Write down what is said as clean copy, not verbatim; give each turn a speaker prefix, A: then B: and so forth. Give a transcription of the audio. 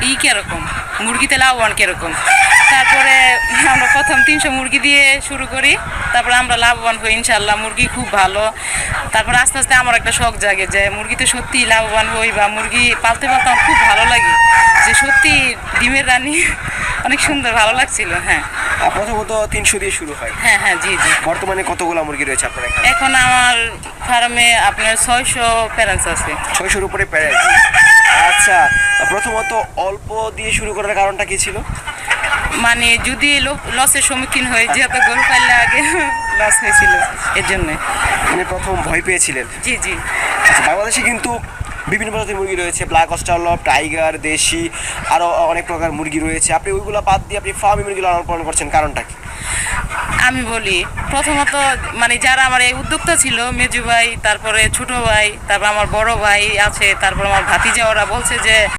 A: কিরকম, মুরগিতে লাভবান কীরকম। তারপরে আমরা প্রথম 300 মুরগি দিয়ে শুরু করি, তারপরে আমরা লাভবান হই ইনশাল্লাহ, মুরগি খুব ভালো। তারপরে আস্তে আস্তে আমার একটা শখ জাগে যে মুরগিতে সত্যিই লাভবান হই, বা মুরগি পালতে পালতে আমার খুব ভালো লাগে, যে সত্যি ডিমের রানী অনেক সুন্দর ভালো লাগছিল। হ্যাঁ,
B: প্রথমত 300 দিয়ে শুরু হয়।
A: হ্যাঁ, হ্যাঁ, জি জি।
B: বর্তমানে কতগুলো মুরগি রয়েছে আপনার এখানে?
A: এখন আমার ফার্মে আপনার 600 প্যারেন্টস আছে।
B: 600-র উপরে প্যারেন্ট। আচ্ছা, প্রথমত অল্প দিয়ে শুরু করার কারণটা কি ছিল?
A: মানে যদি লসের সম্মুখীন হয়ে, যেহেতু গরু পাললে আগে লস হয়েছিল, এর জন্য।
B: মানে প্রথম ভয় পেয়েছিলেন?
A: জি জি।
B: আচ্ছা, বাংলাদেশে কিন্তু বিভিন্ন প্রজাতির মুরগি রয়েছে, ব্ল্যাক অস্ট্রালপ, টাইগার, দেশি, আরও অনেক প্রকার মুরগি রয়েছে। আপনি ওইগুলো বাদ দিয়ে আপনি ফার্মি মুরগি লালন পালন করছেন, কারণটা কি?
A: আমি বলি, প্রথমত মানে যারা আমার এই উদ্যোক্তা ছিল, মেজু ভাই, তারপরে ছোট ভাই, তারপর আমার বড় ভাই আছে, তারপর আমার ভাতিজা, ওরা বলছে যে